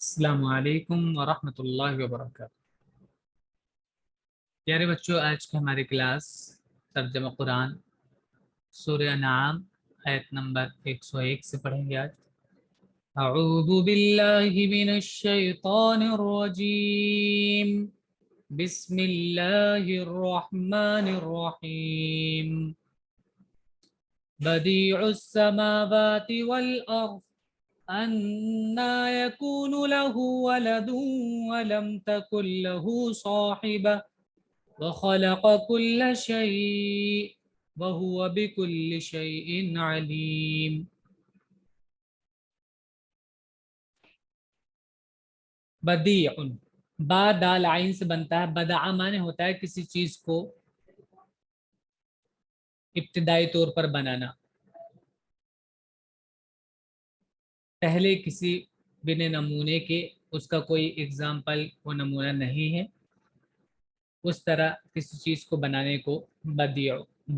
السلام علیکم ورحمۃ اللہ وبرکاتہ۔ پیارے بچوں، آج کی ہماری کلاس ترجمہ قرآن سورہ انعام آیت نمبر 101 سے پڑھیں گے۔ آج اعوذ باللہ من الشیطان الرجیم، بسم اللہ الرحمن الرحیم، بدیع السماوات والارض أَنَّى يَكُونُ لَهُ وَلَدٌ وَلَمْ تَكُنْ لَهُ صَاحِبَةٌ وَخَلَقَ كُلَّ شَيْءٍ وَهُوَ بِكُلِّ شَيْءٍ عَلِيمٌ۔ بدیع، با دال عین سے بنتا ہے۔ بدع معنی ہوتا ہے کسی چیز کو ابتدائی طور پر بنانا، پہلے کسی بن نمونے کے، اس کا کوئی اگزامپل و نمونہ نہیں ہے، اس طرح کسی چیز کو بنانے کو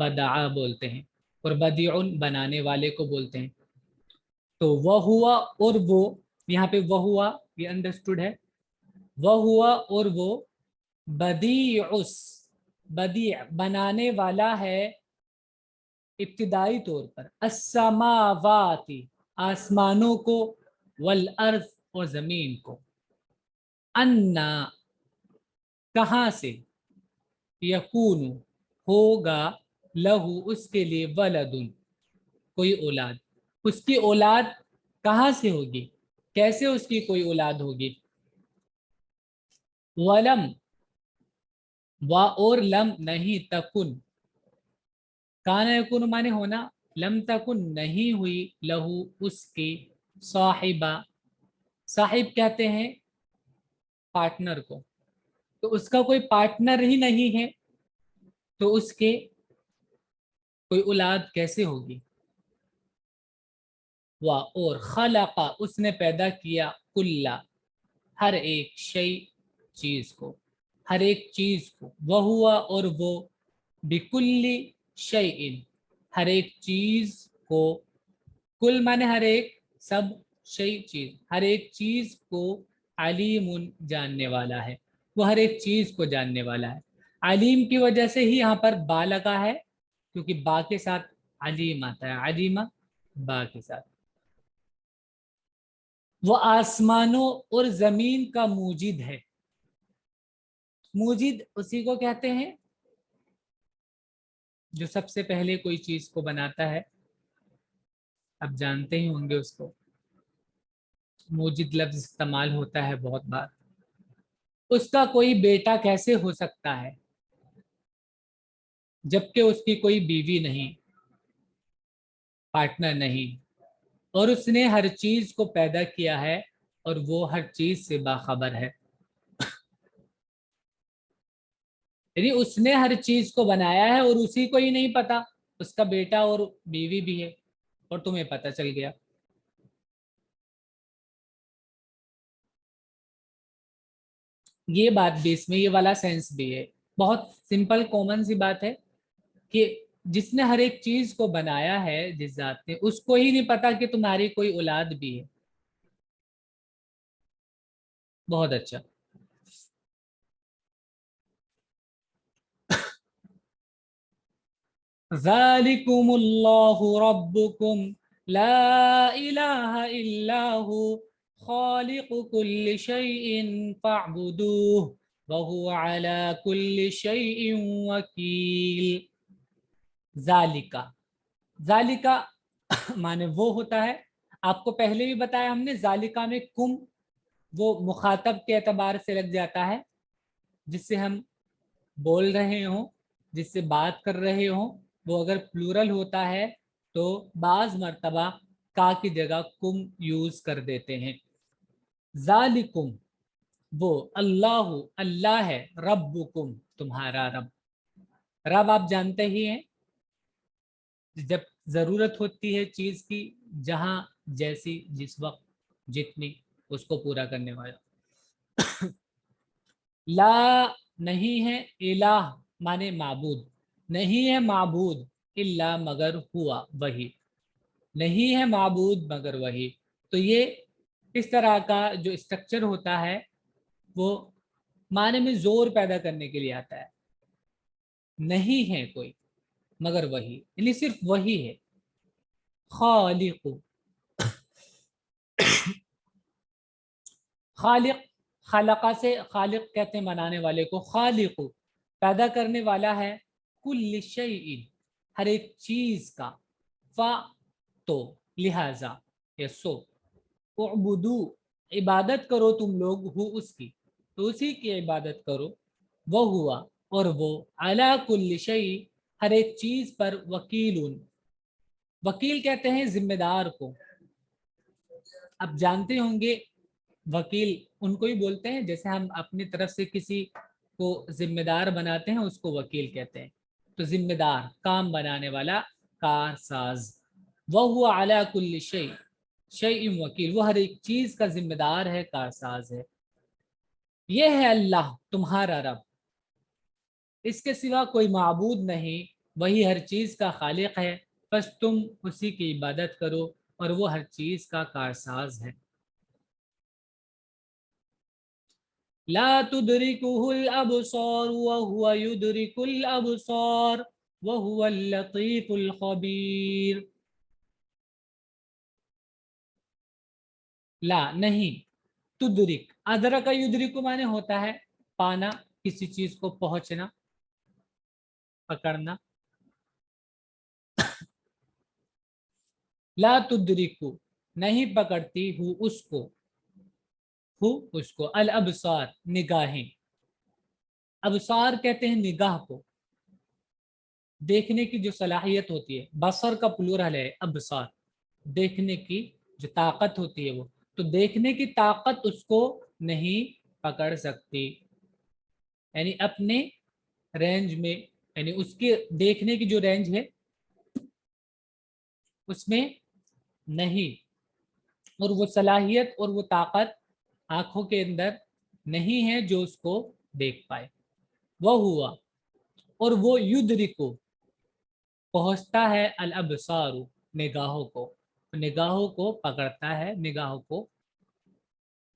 بدع بولتے ہیں، اور بدیع بنانے والے کو بولتے ہیں۔ تو وہ ہوا اور وہ، یہاں پہ وہ ہوا یہ انڈرسٹوڈ ہے، وہ ہوا اور وہ بدیع بنانے والا ہے ابتدائی طور پر، السماواتی آسمانوں کو، والارض اور زمین کو، انا کہاں سے، یکون ہوگا، لہو اس کے لیے، ولدن کوئی اولاد، اس کی اولاد کہاں سے ہوگی، کیسے اس کی کوئی اولاد ہوگی، ولم و اور لم نہیں، تکن کانا یکون مانے ہونا، لم تکن نہیں ہوئی، لہو اس کی، صاحبہ صاحب کہتے ہیں پارٹنر کو، تو اس کا کوئی پارٹنر ہی نہیں ہے تو اس کے کوئی اولاد کیسے ہوگی۔ اور خلق اس نے پیدا کیا، کلا ہر ایک، شیء چیز کو، ہر ایک چیز کو، وہوا اور وہ، بکل شیء ہر ایک چیز کو، کل مانے ہر ایک، سب، شیء چیز، ہر ایک چیز کو، علیم جاننے والا ہے، وہ ہر ایک چیز کو جاننے والا ہے۔ علیم کی وجہ سے ہی یہاں پر با لگا ہے، کیونکہ با کے ساتھ علیم آتا ہے، علیمہ با کے ساتھ۔ وہ آسمانوں اور زمین کا موجد ہے، موجد اسی کو کہتے ہیں جو سب سے پہلے کوئی چیز کو بناتا ہے، اب جانتے ہی ہوں گے اس کو، موجد لفظ استعمال ہوتا ہے بہت بار۔ اس کا کوئی بیٹا کیسے ہو سکتا ہے جبکہ اس کی کوئی بیوی نہیں، پارٹنر نہیں، اور اس نے ہر چیز کو پیدا کیا ہے اور وہ ہر چیز سے باخبر ہے، یعنی اس نے ہر چیز کو بنایا ہے اور اسی کو ہی نہیں پتا اس کا بیٹا اور بیوی بھی ہے، اور تمہیں پتا چل گیا۔ یہ بات بھی اس میں، یہ والا سینس بھی ہے، بہت سمپل کامن سی بات ہے کہ جس نے ہر ایک چیز کو بنایا ہے، جس ذات نے، اس کو ہی نہیں پتا کہ تمہاری کوئی اولاد بھی ہے۔ بہت اچھا۔ ذالکم اللہ ربکم لا الہ الا ہو خالق کل شیء فاعبدوہ وہو علی کل شیء وکیل۔ ذالکا، ذالکا معنی وہ ہوتا ہے، آپ کو پہلے بھی بتایا ہم نے، ذالکا میں کم وہ مخاطب کے اعتبار سے لگ جاتا ہے، جس سے ہم بول رہے ہوں، جس سے بات کر رہے ہوں، وہ اگر پلورل ہوتا ہے تو بعض مرتبہ کا کی جگہ کم یوز کر دیتے ہیں۔ ذالکم وہ، اللہ اللہ ہے، ربکم تمہارا رب، رب آپ جانتے ہی ہیں، جب ضرورت ہوتی ہے چیز کی، جہاں جیسی، جس وقت جتنی، اس کو پورا کرنے والا۔ لا نہیں ہے، الہ مانے معبود، نہیں ہے معبود، الا مگر ہوا وہی، نہیں ہے معبود مگر وہی، تو یہ इस तरह का जो स्ट्रक्चर होता है वो माने में जोर पैदा करने के लिए आता है। नहीं है कोई मगर वही, यानी सिर्फ वही है। खालिक, खालिक, खालका से खालिक कहते हैं बनाने वाले को, खालिक पैदा करने वाला है, कुल्ल शैइन हर एक चीज का, फा तो लिहाजा या सो, उबुदू इबादत करो तुम लोग हु उसकी, तो उसी की इबादत करो, वो हुआ और वो अला कुल्ल शै हर एक चीज पर वकीलुन, वकील कहते हैं जिम्मेदार को। आप जानते होंगे वकील उनको ही बोलते हैं, जैसे हम अपनी तरफ से किसी को जिम्मेदार बनाते हैं उसको वकील कहते हैं। तो जिम्मेदार, काम बनाने वाला, कारसाज। वह हुआ अला कुल्ली शै, शैइन वकील, वो हर एक चीज का जिम्मेदार है, कारसाज है। ये है अल्लाह तुम्हारा रब, इसके सिवा कोई माबूद नहीं, वही हर चीज का खालिक है, बस तुम उसी की इबादत करो और वो हर चीज का कारसाज है। ला तुदरिकुहुल अबसार वहुवा युदरिकुल अबसार वहुवल लतीफुल खबीर। ला नहीं, तुदरिक, अदरक युदरिकु माने होता है पाना, किसी चीज को पहुंचना, पकड़ना। ला तुदरिकु नहीं पकड़ती हूँ उसको, हूँ उसको, अल अबसार निगाहें, अबसार कहते हैं निगाह को, देखने की जो सलाहियत होती है, बसर का प्लूरल है अबसार, देखने की जो ताकत होती है वो, तो देखने की ताकत उसको नहीं पकड़ सकती, यानी अपने रेंज में, यानी उसके देखने की जो रेंज है उसमें नहीं, और वो सलाहियत और वो ताकत आंखों के अंदर नहीं है जो उसको देख पाए। वह हुआ और वो युद्रिको पहुंचता है, अल अबसारु निगाहों को, निगाहों को पकड़ता है, निगाहों को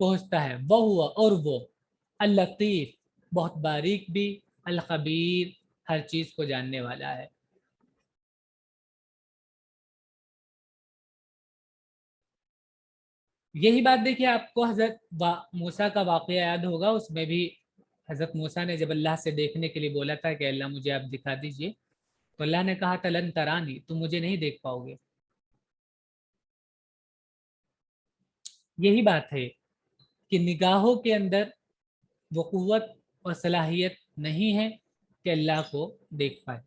पहुंचता है। वह हुआ और वो अल लतीफ बहुत बारीक भी, अल खबीर हर चीज को जानने वाला है। यही बात देखिए, आपको हजरत मूसा का वाकया याद होगा, उसमें भी हजरत मूसा ने जब अल्लाह से देखने के लिए बोला था कि अल्लाह मुझे आप दिखा दीजिए, तो अल्लाह ने कहा था लन तरानी, तुम मुझे नहीं देख पाओगे। यही बात है कि निगाहों के अंदर वो कुव्वत और सलाहियत नहीं है कि अल्लाह को देख पाए।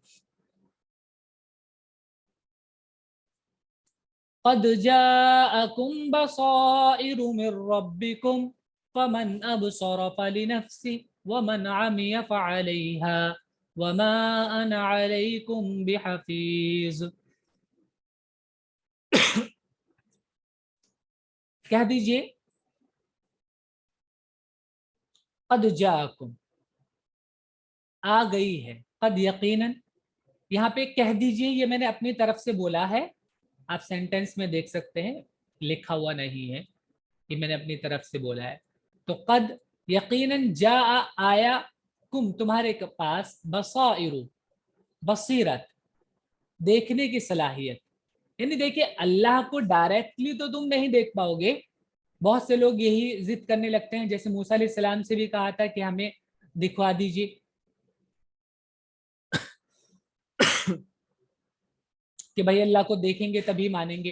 क़द जाअकुम बसाइरु मिर रब्बिकुम फमन अबसर फलिनफ्सिहि वमन अमिय फअलैहा वमा अना अलैकुम बिहफीज। कह दीजिए क़द जाअकुम, आ गई है, क़द यकीनन, यहाँ पे कह दीजिए ये मैंने अपनी तरफ से बोला है, आप सेंटेंस में देख सकते हैं, लिखा हुआ नहीं है, ये मैंने अपनी तरफ से बोला है। तो कद यकीनन जा आया, कुम तुम्हारे पास, बसाइरु बसीरत देखने की सलाहियत, यानी देखिए अल्लाह को डायरेक्टली तो तुम नहीं देख पाओगे। बहुत से लोग यही जिद करने लगते हैं, जैसे मूसा अलैहि सलाम से भी कहा था कि हमें दिखवा दीजिए कि भाई अल्लाह को देखेंगे तभी मानेंगे।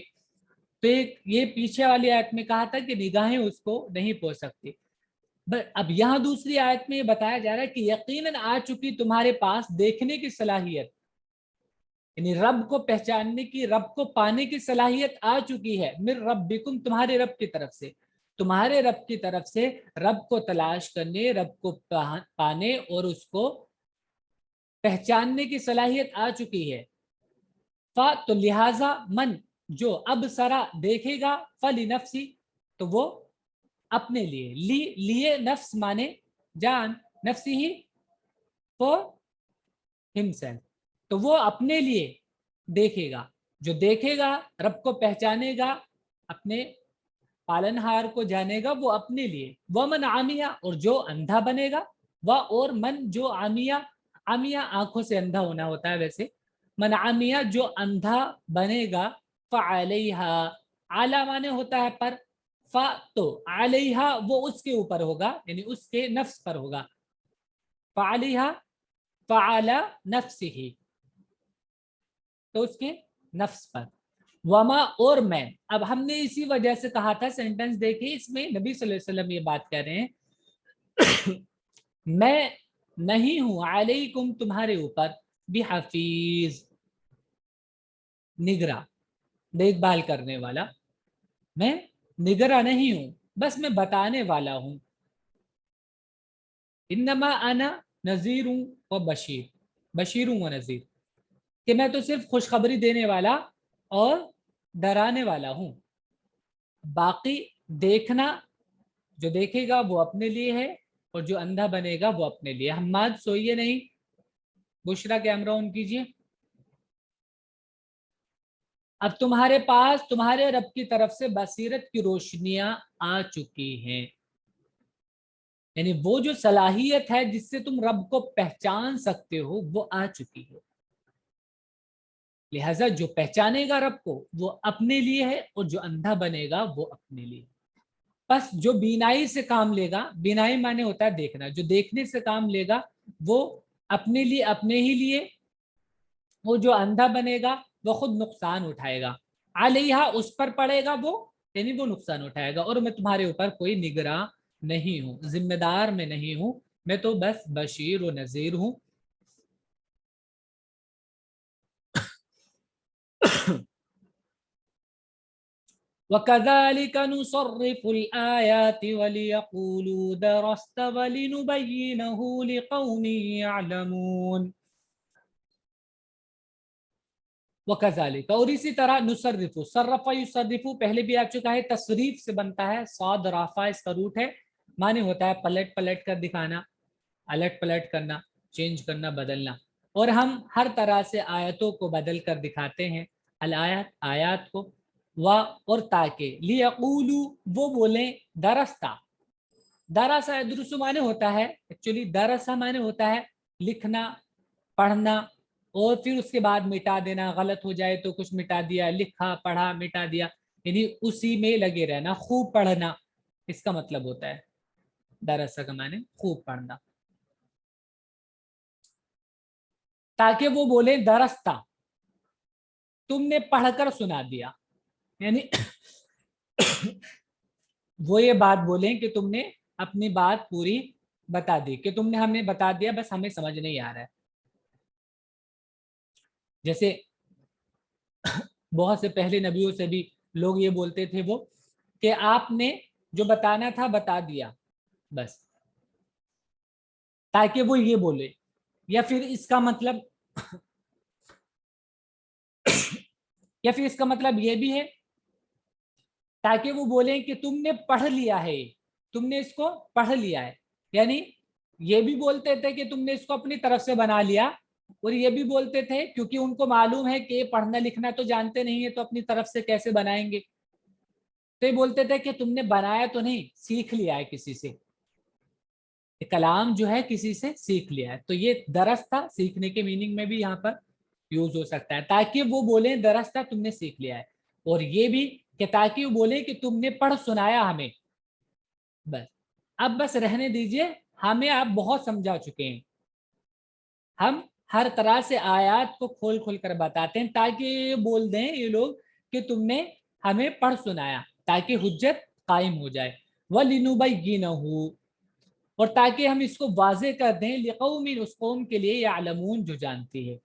तो ये पीछे वाली आयत में कहा था कि निगाहें उसको नहीं पहुंच सकती। अब यहाँ दूसरी आयत में ये बताया जा रहा है कि यकीनन आ चुकी तुम्हारे पास देखने की सलाहियत, यानी रब को पहचानने की, रब को पाने की सलाहियत आ चुकी है, मिर रब्बिकुम तुम्हारे रब की तरफ से, तुम्हारे रब की तरफ से रब को तलाश करने, रब को पाने और उसको पहचानने की सलाहियत आ चुकी है। फा तो लिहाजा, मन जो अब सरा देखेगा, फली नफ्सी तो वो अपने लिए, लिए नफ्स माने जान, नफ्सी ही फॉर हिमसेल्फ, तो वो अपने लिए देखेगा, जो देखेगा रब को पहचानेगा अपने پالنہار کو جانے گا وہ اپنے لیے، ومن عمیہ اور جو اندھا بنے گا، اور من جو عمیہ، عمیہ آنکھوں سے اندھا ہونا ہوتا ہے ویسے، من عمیہ جو اندھا بنے گا، فعلیہا، اعلیٰ مانے ہوتا ہے پر، تو علیہا وہ اس کے اوپر ہوگا، یعنی اس کے نفس پر ہوگا، فعلیہا فعلی نفسہ، تو اس کے نفس پر، وما اور میں، اب ہم نے اسی وجہ سے کہا تھا سینٹنس دیکھیں، اس میں نبی صلی اللہ علیہ وسلم یہ بات کہہ رہے ہیں میں نہیں ہوں علیکم تمہارے اوپر بحفیظ، نگراں، دیکھ بھال کرنے والا، میں نگراں نہیں ہوں، بس میں بتانے والا ہوں، انما انا نذیر و بشیر، بشیر و نذیر، کہ میں تو صرف خوشخبری دینے والا اور ڈرانے والا ہوں، باقی دیکھنا، جو دیکھے گا وہ اپنے لیے ہے، اور جو اندھا بنے گا وہ اپنے لیے۔ حماد سوئیے نہیں، بشرا کیمرہ آن کیجیے۔ اب تمہارے پاس تمہارے رب کی طرف سے بصیرت کی روشنیاں آ چکی ہیں، یعنی وہ جو صلاحیت ہے جس سے تم رب کو پہچان سکتے ہو وہ آ چکی ہے، لہذا جو پہچانے گا رب کو وہ اپنے لیے ہے، اور جو اندھا بنے گا وہ اپنے لیے۔ بس جو بینائی سے کام لے گا، بینائی معنی ہوتا ہے دیکھنا، جو دیکھنے سے کام لے گا وہ اپنے لیے، اپنے ہی لیے، وہ جو اندھا بنے گا وہ خود نقصان اٹھائے گا، علیہا اس پر پڑے گا وہ، یعنی وہ نقصان اٹھائے گا، اور میں تمہارے اوپر کوئی نگراں نہیں ہوں، ذمہ دار میں نہیں ہوں، میں تو بس بشیر و نذیر ہوں۔ وَكَذَلِكَ نُصَرِّفُ الْآيَاتِ وَلِيَقُولُوا دَرَسْتَ وَلِنُبَيِّنَهُ لِقَوْمٍ يَعْلَمُونَ۔ وَكَذَلِكَ اور اسی طرح، نصرف، صرف یصرف پہلے بھی آ چکا ہے، تصریف سے بنتا ہے، صاد رافع اس کا روٹ ہے، معنی ہوتا ہے پلٹ پلٹ کر دکھانا، الٹ پلٹ کرنا، چینج کرنا، بدلنا، اور ہم ہر طرح سے آیتوں کو بدل کر دکھاتے ہیں، الآیات آیات کو، اور تاکہ لیقولوا وہ بولیں، درستہ، درسا درس معنی ہوتا ہے، ایکچولی درسا معنی ہوتا ہے لکھنا، پڑھنا، اور پھر اس کے بعد مٹا دینا، غلط ہو جائے تو کچھ مٹا دیا، لکھا پڑھا مٹا دیا، یعنی اسی میں لگے رہنا، خوب پڑھنا، اس کا مطلب ہوتا ہے درسا کا معنی خوب پڑھنا، تاکہ وہ بولے درستہ، تم نے پڑھ کر سنا دیا، یعنی وہ یہ بات بولیں کہ تم نے اپنی بات پوری بتا دی، کہ تم نے ہمیں بتا دیا، بس ہمیں سمجھ نہیں آ رہا ہے۔ جیسے بہت سے پہلے نبیوں سے بھی لوگ یہ بولتے تھے وہ، کہ آپ نے جو بتانا تھا بتا دیا بس، تاکہ وہ یہ بولے، یا پھر اس کا مطلب یہ بھی ہے، تاکہ وہ بولیں کہ تم نے پڑھ لیا ہے، تم نے اس کو پڑھ لیا ہے، یعنی یہ بھی بولتے تھے کہ تم نے اس کو اپنی طرف سے بنا لیا، اور یہ بھی بولتے تھے کیونکہ ان کو معلوم ہے کہ پڑھنا لکھنا تو جانتے نہیں ہے تو اپنی طرف سے کیسے بنائیں گے، تو یہ بولتے تھے کہ تم نے بنایا تو نہیں، سیکھ لیا ہے کسی سے، کلام جو ہے کسی سے سیکھ لیا ہے، تو یہ درس تھا، سیکھنے کے میننگ میں بھی یہاں پر یوز ہو سکتا ہے، تاکہ وہ بولیں درس تھا تم نے سیکھ لیا ہے، اور یہ بھی کہ تاکہ وہ بولے کہ تم نے پڑھ سنایا ہمیں، بس اب بس رہنے دیجئے، ہمیں آپ بہت سمجھا چکے ہیں، ہم ہر طرح سے آیات کو کھول کھول کر بتاتے ہیں، تاکہ یہ بول دیں یہ لوگ کہ تم نے ہمیں پڑھ سنایا، تاکہ حجت قائم ہو جائے، وَلِنُبَيِّنَهُ اور تاکہ ہم اس کو واضح کر دیں، لقوم اس قوم کے لیے، یعلمون جو جانتی ہے،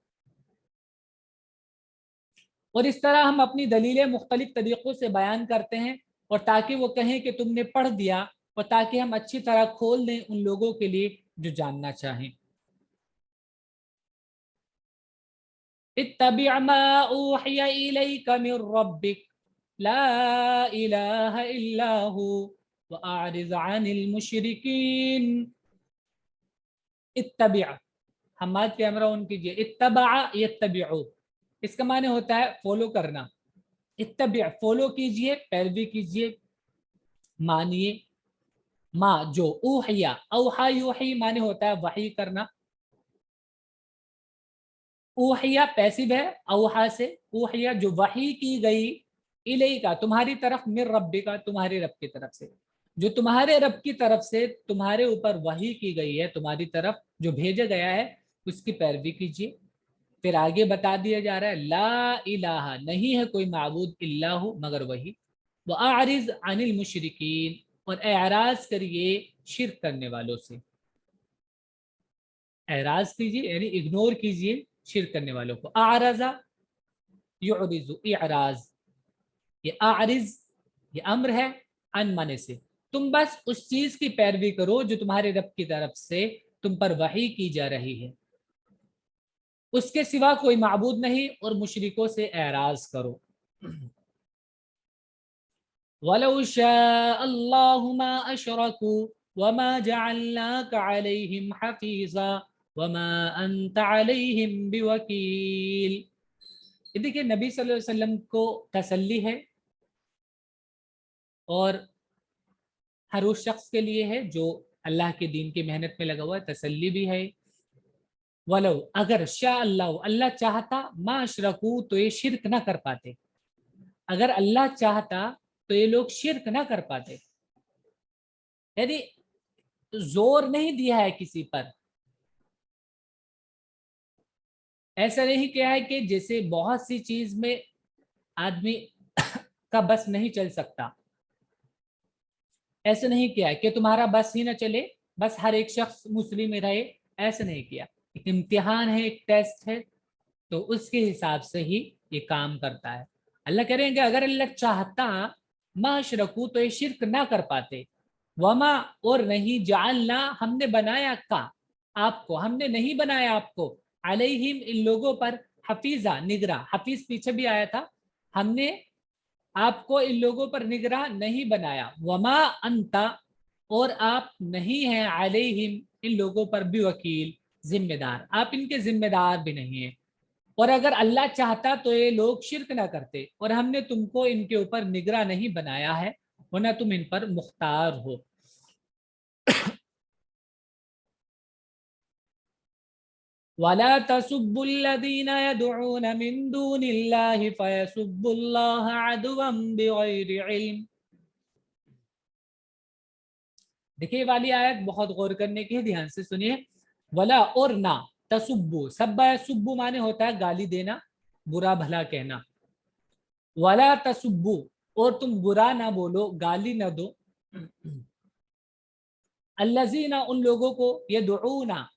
اور اس طرح ہم اپنی دلیلیں مختلف طریقوں سے بیان کرتے ہیں، اور تاکہ وہ کہیں کہ تم نے پڑھ دیا، اور تاکہ ہم اچھی طرح کھول دیں ان لوگوں کے لیے جو جاننا چاہیں۔ اتبع ما اوحی الیک من ربک لا الہ الا ہو واعرض عن المشرکین۔ اتبع، حماد کیمرہ ان کیجئے، اتبع یتبعو، اس کا معنی ہوتا ہے فالو کرنا، اتبع فالو کیجئے، پیروی کیجئے، मानिए, माँ जो, ऊहिया, औहा यूही माने होता है वही करना, ऊहिया पैसिव है औहा से, ऊहिया जो वही की गई, इलेका तुम्हारी तरफ, मिर रब्बी का तुम्हारे रब की तरफ से, जो तुम्हारे रब की तरफ से तुम्हारे ऊपर वही की गई है, तुम्हारी तरफ जो भेजा गया है उसकी पैरवी कीजिए। फिर आगे बता दिया जा रहा है ला इलाहा नहीं है कोई माबूद इल्लाहु मगर वही, वो आरिज अनिल मुशरिकीन और एराज करिए शिरक करने वालों से, एराज कीजिए यानी इग्नोर कीजिए शिरक करने वालों को। आरजा युरिजु इराज, ये आरिज ये अम्र है, अन माने से, तुम बस उस चीज की पैरवी करो जो तुम्हारे रब की तरफ से तुम पर वही की जा रही है, उसके सिवा कोई माबूद नहीं और मुशरिकों से एराज करो। वलौ शाअ अल्लाहु मा अशरकू वमा जअलनाका अलैहिम हफीज़ा वमा अंत अलैहिम बिवकील। ये देखिए नबी सल्लल्लाहु अलैहि वसल्लम को तसल्ली है और हर उस शख्स के लिए है जो अल्लाह के दीन की मेहनत में लगा हुआ है, तसल्ली भी है। वलो अगर शाह अल्लाह, अल्लाह चाहता, मा अशरकू तो ये शिरक ना कर पाते, अगर अल्लाह चाहता तो ये लोग शिरक ना कर पाते, यानी जोर नहीं दिया है किसी पर, ऐसा नहीं किया है कि जैसे बहुत सी चीज में आदमी का बस नहीं चल सकता, ऐसा नहीं किया है कि तुम्हारा बस ही ना चले, बस हर एक शख्स मुस्लिम में रहे, ऐसा नहीं किया। एक इम्तिहान है, एक टेस्ट है, तो उसके हिसाब से ही ये काम करता है। अल्लाह कह रहे हैं कि अगर अल्लाह चाहता माशरकू तो ये शिरक ना कर पाते, वमा और नहीं जालना हमने बनाया का आपको, हमने नहीं बनाया आपको, अलैहिम इन लोगों पर, हफीजा निगरा, हफीज पीछे भी आया था, हमने आपको इन लोगों पर निगराह नहीं बनाया, वमा अंता और आप नहीं हैं, अलैहिम इन लोगों पर भी वकील जिम्मेदार, आप इनके जिम्मेदार भी नहीं है। और अगर अल्लाह चाहता तो ये लोग शिरक ना करते और हमने तुमको इनके ऊपर निगराह नहीं बनाया है, वरना तुम इन पर मुख्तार हो। वला तसुब्बुल्लज़ीना यदऊना मिन दूनिल्लाहि फयसुब्बुल्लाह अदवन बिगैरि इल्म। देखिए वाली आयत बहुत गौर करने की है, ध्यान से सुनिए। वला और ना, तसुब्बु, सब्बा सुब्बु माने होता है गाली देना, बुरा भला कहना, वला तसुब्बु और तुम बुरा ना बोलो, गाली ना दो, अल्लज़ीना उन लोगों को, यदऊना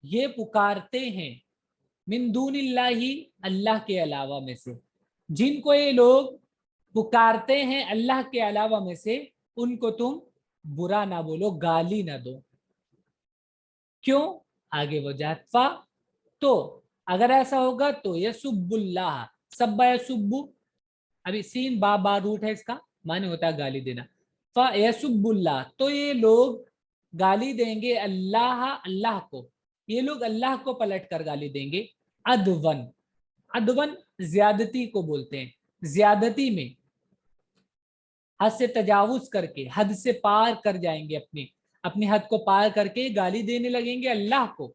ये पुकारते हैं, मिन दूनिल्लाही अल्लाह के अलावा में से, जिनको ये लोग पुकारते हैं अल्लाह के अलावा में से, उनको तुम बुरा ना बोलो, गाली ना दो। क्यों? आगे वजाहत फा, तो अगर ऐसा होगा तो यसुब्बुल्लाह, सब्बा यसुब्बु, अभी सीन बा बा रूट है इसका, माने होता है गाली देना, फा यसुब्बुल्लाह तो ये लोग गाली देंगे अल्लाह, अल्लाह को, ये लोग अल्लाह को पलट कर गाली देंगे, अदवन, अदवन ज्यादती को बोलते हैं, ज्यादती में हद से तजावुज करके, हद से पार कर जाएंगे, अपनी अपनी हद को पार करके गाली देने लगेंगे अल्लाह को,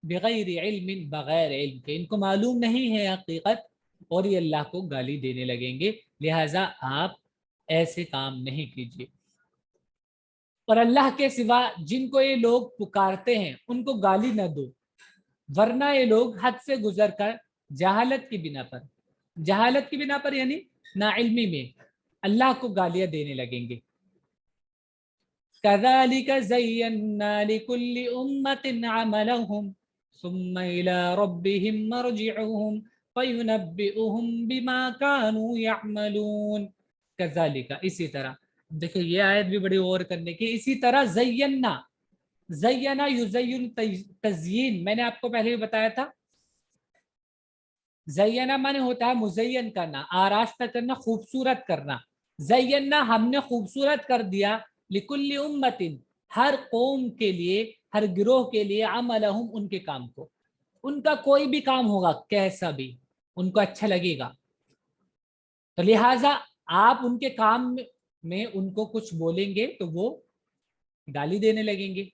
बगैर इल्म, बगैर इल्म के, इनको मालूम नहीं है हकीकत और ये अल्लाह को गाली देने लगेंगे, लिहाजा आप ऐसे काम नहीं कीजिए। और अल्लाह के सिवा जिनको ये लोग पुकारते हैं उनको गाली न दो, वरना ये लोग हद से गुजर कर जहालत की बिना पर, जहालत की बिना पर यानी नाइल्मी में अल्लाह को गालियां देने लगेंगे। कज़ालिक ज़य्यन्ना लिकुल्लि उम्मतिन अमलहुम सुम्मा इला रब्बिहिम मरजिउहुम फयुनब्बिउहुम बिमा कानू यअमलून। कज़ालिका इसी तरह, देखो ये आयत भी बड़ी गौर करने की, इसी तरह ज़य्यन्ना, ज़य्यना युज़य्यिन तज़यीन, मैंने आपको पहले भी बताया था, ज़य्यना माने होता है मुज़य्यन करना, आरास्ता करना, खूबसूरत करना, ज़य्यना हमने खूबसूरत कर दिया, लिकुल्ली उम्मतिन हर कौम के लिए, हर गिरोह के लिए, अमलहुम उनके काम को, उनका कोई भी काम होगा कैसा भी उनको अच्छा लगेगा, तो लिहाजा आप उनके काम میں ان کو کچھ بولیں گے تو وہ گالی دینے لگیں گے.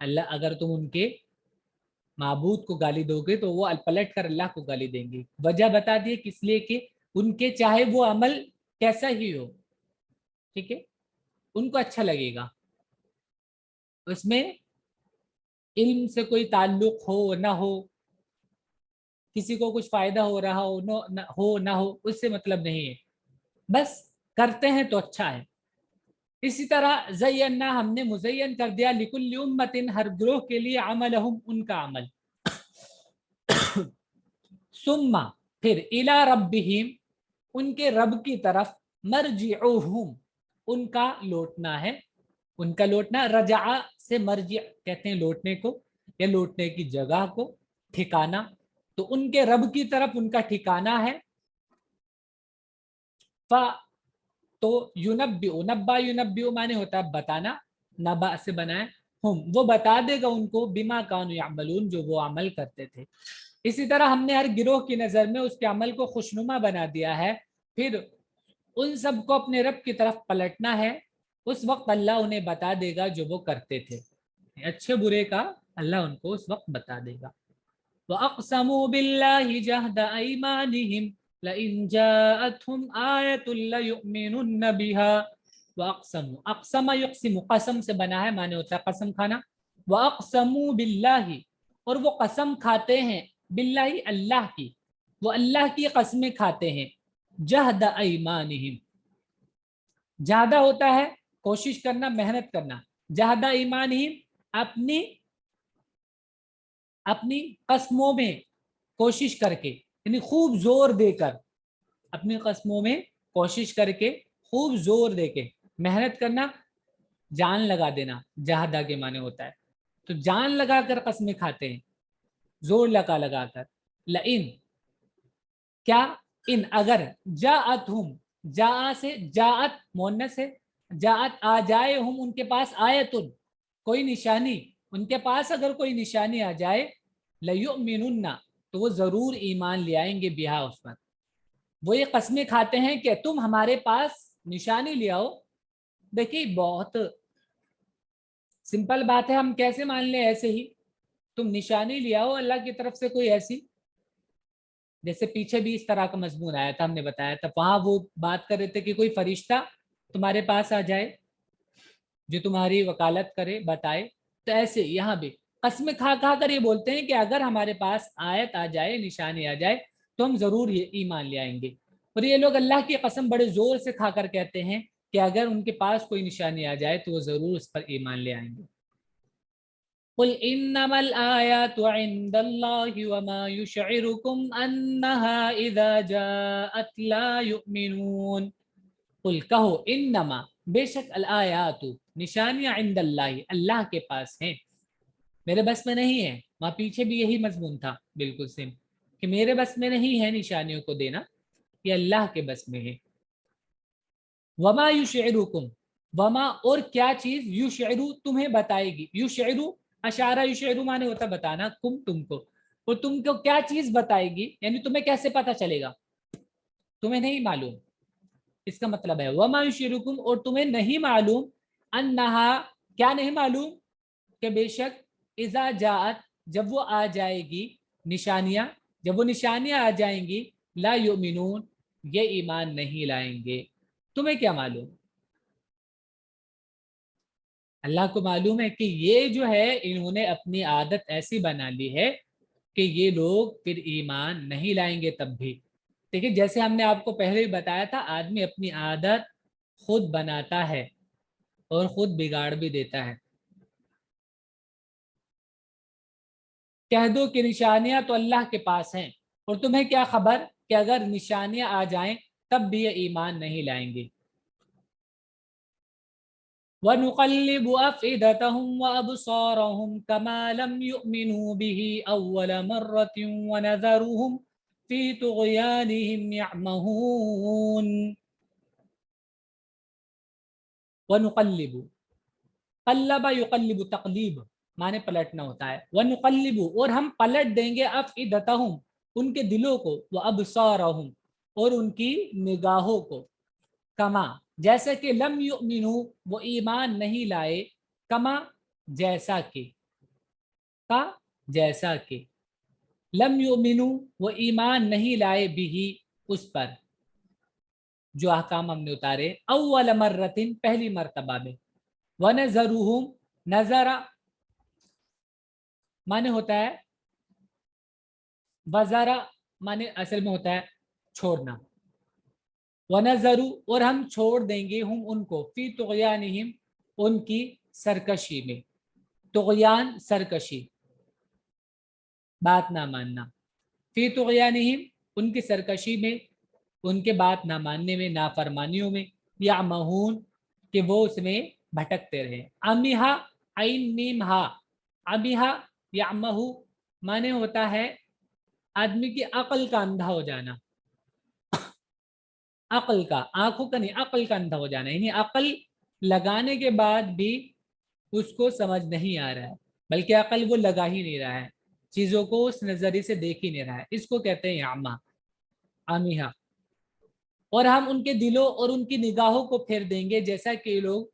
اللہ اگر تم ان کے معبود کو گالی دو گے تو وہ پلٹ کر اللہ کو گالی دیں گے. وجہ بتا دیے کس لیے کہ ان کے چاہے وہ عمل کیسا ہی ہو, ٹھیک ہے, ان کو اچھا لگے گا, اس میں علم سے کوئی تعلق ہو نہ ہو, کسی کو کچھ فائدہ ہو رہا ہو نہ ہو, اس سے مطلب نہیں ہے, بس کرتے ہیں تو اچھا ہے. اسی طرح زینا ہم نے مزین کر دیا لکل امت ہر گروہ کے لیے عملہم ان کا عمل. ثم پھر الی ربہم ان کے رب کی طرف مرجعوہم ان کا لوٹنا ہے. ان کا لوٹنا رجع سے مرجع کہتے ہیں لوٹنے کو یا لوٹنے کی جگہ کو, ٹھکانہ. تو ان کے رب کی طرف ان کا ٹھکانہ ہے. تو یونبئ نبا یونبئ مانے ہوتا ہے بتانا, نبا سے بنائے, ہم وہ بتا دے گا ان کو بما کانوا یعملون جو وہ عمل کرتے تھے. اسی طرح ہم نے ہر گروہ کی نظر میں اس کے عمل کو خوشنما بنا دیا ہے. پھر ان سب کو اپنے رب کی طرف پلٹنا ہے. اس وقت اللہ انہیں بتا دے گا جو وہ کرتے تھے, اچھے برے کا اللہ ان کو اس وقت بتا دے گا. وَأَقْسَمُوا بِاللَّهِ جَهْدَ أَيْمَانِهِمْ لَإِنْ جَاءَتْهُمْ آيَةٌ لَيُؤْمِنُنَّ بِهَا. وَأَقْسَمُوا اقسم يقسم قسم سے بنا ہے, معنی ہوتا ہے قسم کھانا. وَأَقْسَمُوا بِاللَّهِ اور وہ قسم کھاتے ہیں باللہ اللہ کی, وہ اللہ کی قسمیں کھاتے ہیں. جہد ایمانہم جہدہ ہوتا ہے کوشش کرنا, محنت کرنا. جہد ایمانہم اپنی قسموں میں کوشش کر کے, یعنی خوب زور دے کر, اپنی قسموں میں کوشش کر کے خوب زور دے کے محنت کرنا, جان لگا دینا جہدہ کے معنی ہوتا ہے. تو جان لگا کر قسمیں کھاتے ہیں, زور لگا کر. لئن کیا, ان اگر, جاءتہم جاء سے جاءت مؤنث ہے, جاءت آ جائے, ہم ان کے پاس آیتن کوئی نشانی, ان کے پاس اگر کوئی نشانی آ جائے, لیؤمنن تو وہ ضرور ایمان لے آئیں گے, بہا اس پر. وہ یہ قسمیں کھاتے ہیں کہ تم ہمارے پاس نشانی لے آؤ. دیکھیے بہت سمپل بات ہے, ہم کیسے مان لیں ایسے ہی, تم نشانی لے آؤ اللہ کی طرف سے کوئی ایسی, جیسے پیچھے بھی اس طرح کا مضمون آیا تھا, ہم نے بتایا تھا, وہاں وہ بات کر رہے تھے کہ کوئی فرشتہ تمہارے پاس آ جائے جو تمہاری وکالت کرے, بتائے. تو ایسے یہاں بھی قسمیں کھا کر یہ بولتے ہیں کہ اگر ہمارے پاس آیت آ جائے, نشانی آ جائے, تو ہم ضرور یہ ایمان لے آئیں گے. اور یہ لوگ اللہ کی قسم بڑے زور سے کھا کر کہتے ہیں کہ اگر ان کے پاس کوئی نشانی آ جائے تو وہ ضرور اس پر ایمان لے آئیں گے. قل انما الآیات عند اللہ وما یشعرکم انہا اذا جاءت لا یؤمنون. قل کہو, انما بے شک, الآیات نشانیاں, عند اللہ اللہ کے پاس ہیں, میرے بس میں نہیں ہے. وہاں پیچھے بھی یہی مضمون تھا بالکل سیم, کہ میرے بس میں نہیں ہے نشانیوں کو دینا, یہ اللہ کے بس میں ہے. وما یشعرکم وما اور کیا چیز, یشعرو تمہیں بتائے گی, یشعرو اشارہ یشعرو مانے ہوتا بتانا, تم کو, اور تم کو کیا چیز بتائے گی, یعنی تمہیں کیسے پتا چلے گا, تمہیں نہیں معلوم. اس کا مطلب ہے وما یشعرکم اور تمہیں نہیں معلوم, انہا کیا نہیں معلوم, کہ بے شک, اذا جاءت جب وہ آ جائے گی, نشانیاں جب وہ نشانیاں آ جائیں گی, لا یؤمنون یہ ایمان نہیں لائیں گے. تمہیں کیا معلوم, اللہ کو معلوم ہے کہ یہ جو ہے انہوں نے اپنی عادت ایسی بنا لی ہے کہ یہ لوگ پھر ایمان نہیں لائیں گے تب بھی. دیکھیں جیسے ہم نے آپ کو پہلے ہی بتایا تھا, آدمی اپنی عادت خود بناتا ہے اور خود بگاڑ بھی دیتا ہے. کہہ دو کہ نشانیاں تو اللہ کے پاس ہیں, اور تمہیں کیا خبر کہ اگر نشانیاں آ جائیں تب بھی یہ ایمان نہیں لائیں گے. وَنُقَلِّبُ أَفْئِدَتَهُمْ وَأَبْصَارَهُمْ كَمَا لَمْ يُؤْمِنُوا بِهِ أَوَّلَ مَرَّةٍ وَنَذَرُهُمْ فِي طُغْيَانِهِمْ يَعْمَهُونَ. وَنُقَلِّبُ قلب يقلب تقلیب معنی پلٹنا ہوتا ہے. وَنُقَلِّبُ اور ہم پلٹ دیں گے, أَفْئِدَتَهُمْ ان کے دلوں کو, وَأَبْصَارَهُمْ اور ان کی نگاہوں کو, कमा, जैसे कि लम युमिनु वो ईमान नहीं लाए, कमा जैसा कि, का जैसा कि, लम युमिनु वो ईमान नहीं लाए बिही उस पर जो अहकाम हमने उतारे, अव्वल मर्रतिन पहली मर्तबा में, वनज़रुहुम नजरा माने होता है, वज़रा माने असल में होता है छोड़ना, वनज़रु और हम छोड़ देंगे हम उनको, फी तुग़यानिहिम उनकी सरकशी में, तुग़यान सरकशी बात ना मानना, फी तुग़यानिहिम उनकी सरकशी में, उनके बात ना मानने में, नाफरमानियों में, या महून कि वो उसमें भटकते रहे। अमिहा आइन मीम हा, अमिहा या महू माने होता है आदमी की अकल का अंधा हो जाना, अकल का, आंखों का नहीं, अकल का अंधा हो जाना, यानी अकल लगाने के बाद भी उसको समझ नहीं आ रहा है, बल्कि अकल वो लगा ही नहीं रहा है, चीजों को उस नजरिए से देख ही नहीं रहा है, इसको कहते हैं आमा, आमिहा। और हम उनके दिलों और उनकी निगाहों को फेर देंगे जैसा कि लोग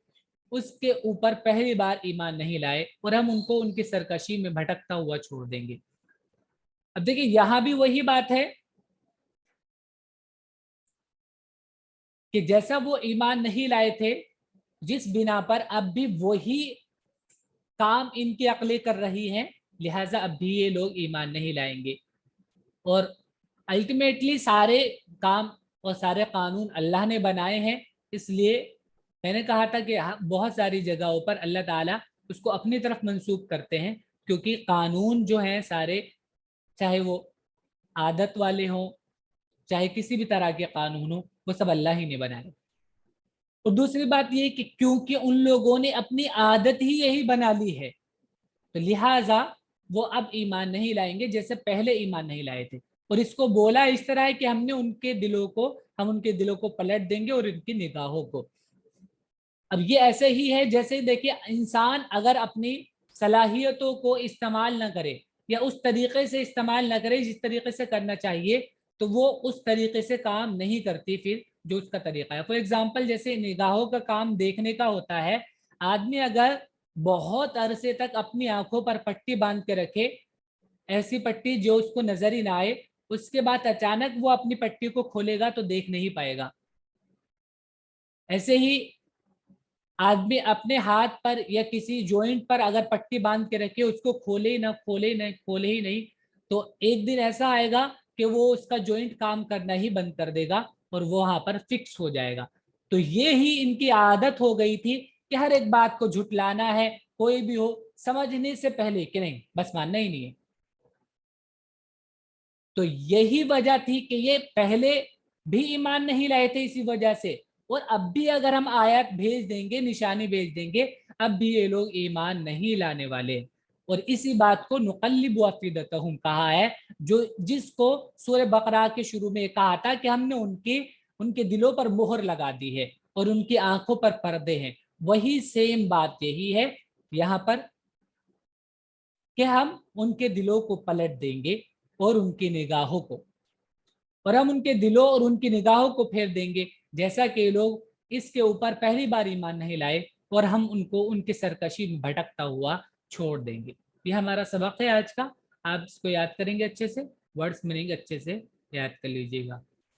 उसके ऊपर पहली बार ईमान नहीं लाए, और हम उनको उनकी सरकशी में भटकता हुआ छोड़ देंगे। अब देखिए यहां भी वही बात है कि जैसा वो ईमान नहीं लाए थे, जिस बिना पर अब भी वही काम इनकी अकलें कर रही हैं, लिहाजा अब भी ये लोग ईमान नहीं लाएंगे। और अल्टीमेटली सारे काम और सारे कानून अल्लाह ने बनाए हैं, इसलिए मैंने कहा था कि बहुत सारी जगहों पर अल्लाह ताला उसको अपनी तरफ मंसूब करते हैं, क्योंकि कानून जो हैं सारे, चाहे वो आदत वाले हों, चाहे किसी भी तरह के कानून हो, वो सब अल्लाह ही ने बनाए। और दूसरी बात ये कि क्योंकि उन लोगों ने अपनी आदत ही यही बना ली है, तो लिहाजा वो अब ईमान नहीं लाएंगे जैसे पहले ईमान नहीं लाए थे। और इसको बोला इस तरह है कि हमने उनके दिलों को, हम उनके दिलों को पलट देंगे और उनकी निगाहों को। अब ये ऐसे ही है जैसे देखिए इंसान अगर अपनी सलाहियतों को इस्तेमाल ना करे या उस तरीके से इस्तेमाल ना करे जिस तरीके से करना चाहिए, तो वो उस तरीके से काम नहीं करती फिर जो उसका तरीका है। फॉर एग्जाम्पल जैसे निगाहों का काम देखने का होता है, आदमी अगर बहुत अरसे तक अपनी आंखों पर पट्टी बांध के रखे, ऐसी पट्टी जो उसको नजर ही ना आए, उसके बाद अचानक वो अपनी पट्टी को खोलेगा तो देख नहीं पाएगा। ऐसे ही आदमी अपने हाथ पर या किसी जॉइंट पर अगर पट्टी बांध के रखे, उसको खोले ही ना, खोले ही नहीं, खोले ही नहीं, तो एक दिन ऐसा आएगा कि वो उसका जॉइंट काम करना ही बंद कर देगा और वो वहां पर फिक्स हो जाएगा। तो ये ही इनकी आदत हो गई थी कि हर एक बात को झुटलाना है, कोई भी हो, समझने से पहले कि नहीं बस मानना ही नहीं है। तो यही वजह थी कि ये पहले भी ईमान नहीं लाए थे इसी वजह से, और अब भी अगर हम आयत भेज देंगे, निशानी भेज देंगे, अब भी ये लोग ईमान नहीं लाने वाले। और इसी बात को नुक़ल्लिबु अफ़ीदतहुम कहा है, जो जिसको सूरह बकरा के शुरू में कहा था कि हमने उनके दिलों पर मोहर लगा दी है और उनकी आंखों पर पर्दे हैं, वही सेम बात यही है यहाँ पर कि हम उनके दिलों को पलट देंगे और उनकी निगाहों को, और हम उनके दिलों और उनकी निगाहों को फेर देंगे जैसा कि लोग इसके ऊपर पहली बार ईमान नहीं लाए, और हम उनको उनकी सरकशी में भटकता हुआ छोड़ देंगे। ये हमारा सबक है आज का। आप इसको याद करेंगे अच्छे से, वर्ड्स मीनिंग अच्छे से याद कर लीजिएगा।